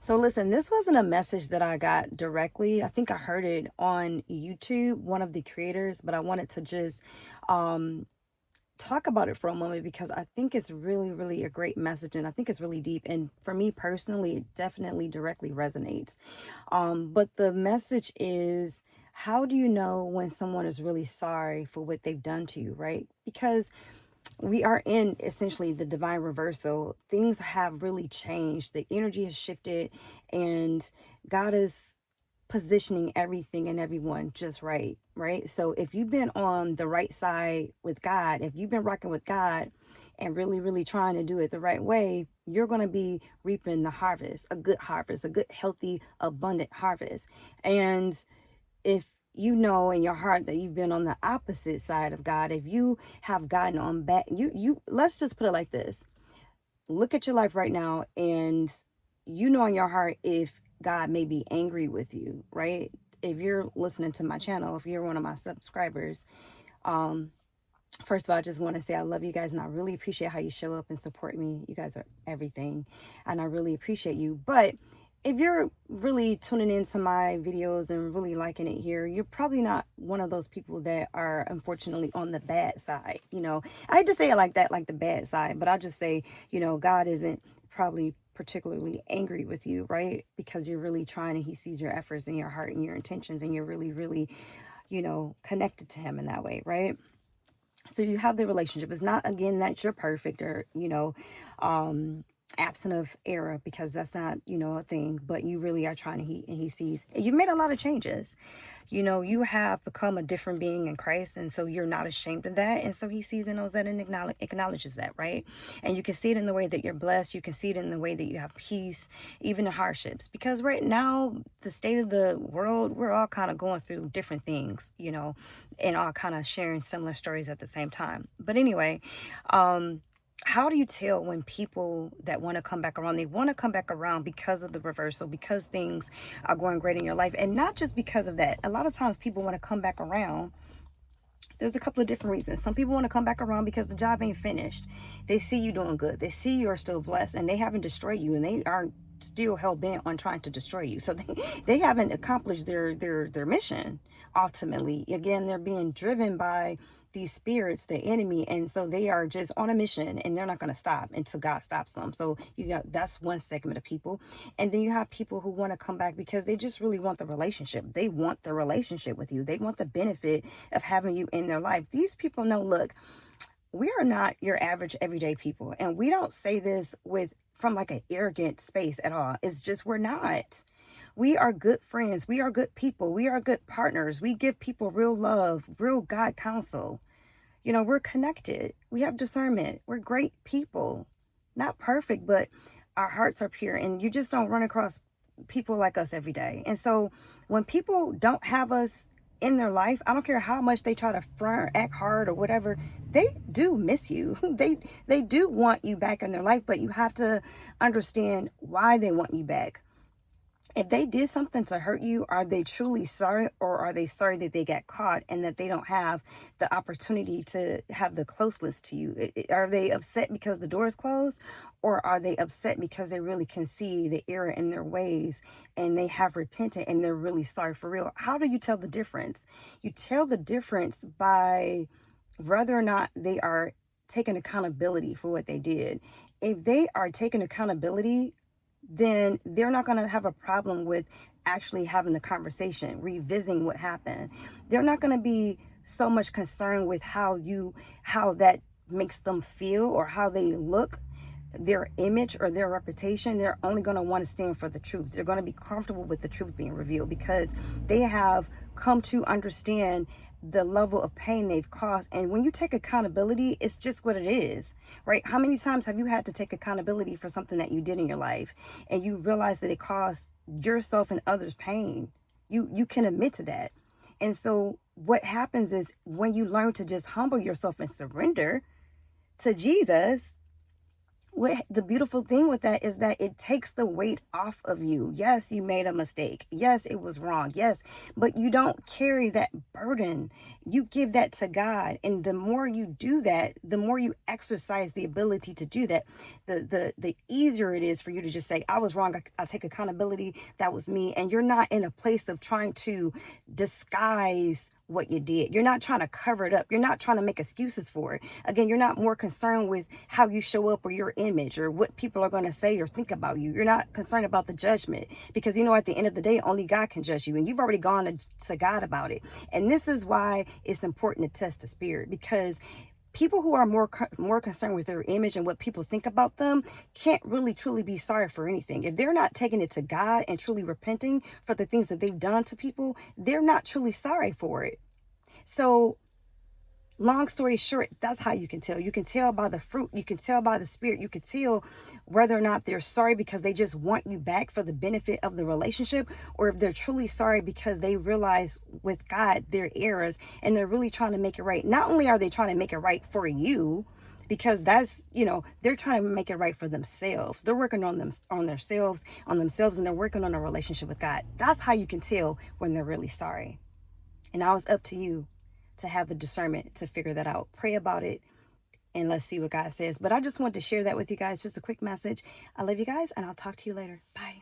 So listen, this wasn't a message that I got directly. I think I heard it on YouTube, one of the creators, but I wanted to just um talk about it for a moment because I think it's really, really a great message and I think it's really deep. And for me personally, it definitely directly resonates. But the message is, how do you know when someone is really sorry for what they've done to you, right? Because we are in essentially the divine reversal. Things have really changed. The energy has shifted, and God is positioning everything and everyone just right, right? So if you've been on the right side with God, if you've been rocking with God and really, really trying to do it the right way, you're going to be reaping the harvest, a good, healthy, abundant harvest. And if you know in your heart that you've been on the opposite side of God, if you have gotten on back, you let's just put it like this. Look at your life right now, and you know in your heart if God may be angry with you, right? If you're listening to my channel, if you're one of my subscribers, um, first of all, I just want to say I love you guys and I really appreciate how you show up and support me. You guys are everything, and I really appreciate you. But if you're really tuning into my videos and really liking it here, you're probably not one of those people that are unfortunately on the bad side. I hate to say it like that, like the bad side, but I just say, God isn't probably particularly angry with you, right? Because you're really trying and he sees your efforts and your heart and your intentions, and you're really, really, connected to him in that way, right? So you have the relationship. It's not, again, that you're perfect or um absent of error, because that's not a thing, but you really are trying to, he sees you've made a lot of changes. You have become a different being in Christ, and so you're not ashamed of that, and so he sees and knows that and acknowledges that, right? And you can see it in the way that you're blessed. You can see it in the way that you have peace, even in hardships, because right now the state of the world, we're all kind of going through different things, and all kind of sharing similar stories at the same time. But anyway, how do you tell when people that want to come back around, they want to come back around because of the reversal, because things are going great in your life, and not just because of that? A lot of times people want to come back around. There's a couple of different reasons. Some people want to come back around because the job ain't finished. They see you doing good. They see you are still blessed, and they haven't destroyed you, and they are still hell bent on trying to destroy you. So they haven't accomplished their mission. Ultimately, again, they're being driven by these spirits, the enemy, and so they are just on a mission, and they're not going to stop until God stops them. So that's one segment of people. And then you have people who want to come back because they just really want the relationship. They want the relationship with you. They want the benefit of having you in their life. These people know, look, we are not your average everyday people. And we don't say this from like an arrogant space at all. It's just, we're not. We are good friends. We are good people. We are good partners. We give people real love, real God counsel. We're connected. We have discernment. We're great people. Not perfect, but our hearts are pure. And you just don't run across people like us every day. And so when people don't have us in their life, I don't care how much they try to front, act hard or whatever, they do miss you. They do want you back in their life, but you have to understand why they want you back. If they did something to hurt you, are they truly sorry, or are they sorry that they got caught and that they don't have the opportunity to have the closeness to you? Are they upset because the door is closed, or are they upset because they really can see the error in their ways and they have repented and they're really sorry for real? How do you tell the difference? You tell the difference by whether or not they are taking accountability for what they did. If they are taking accountability, then they're not going to have a problem with actually having the conversation, revisiting what happened. They're not going to be so much concerned with how that makes them feel or how they look, their image or their reputation. They're only going to want to stand for the truth. They're going to be comfortable with the truth being revealed because they have come to understand the level of pain they've caused. And when you take accountability, it's just what it is, right? How many times have you had to take accountability for something that you did in your life and you realize that it caused yourself and others pain? You can admit to that. And so what happens is when you learn to just humble yourself and surrender to Jesus, what the beautiful thing with that is that it takes the weight off of you. Yes, you made a mistake. Yes, it was wrong. Yes, but you don't carry that burden. You give that to God. And the more you do that, the more you exercise the ability to do that, the easier it is for you to just say, I was wrong. I take accountability. That was me. And you're not in a place of trying to disguise what you did. You're not trying to cover it up. You're not trying to make excuses for it. Again, you're not more concerned with how you show up or your image or what people are going to say or think about you. You're not concerned about the judgment because you know at the end of the day, only God can judge you, and you've already gone to God about it. And this is why it's important to test the spirit, because people who are more concerned with their image and what people think about them can't really truly be sorry for anything. If they're not taking it to God and truly repenting for the things that they've done to people, they're not truly sorry for it. So long story short, that's how you can tell. You can tell by the fruit. You can tell by the spirit. You can tell whether or not they're sorry because they just want you back for the benefit of the relationship, or if they're truly sorry because they realize with God their errors and they're really trying to make it right. Not only are they trying to make it right for you, because that's, they're trying to make it right for themselves. They're working on them, on themselves, and they're working on a relationship with God. That's how you can tell when they're really sorry. And now it's up to you to have the discernment to figure that out. Pray about it and let's see what God says. But I just wanted to share that with you guys. Just a quick message. I love you guys, and I'll talk to you later. Bye.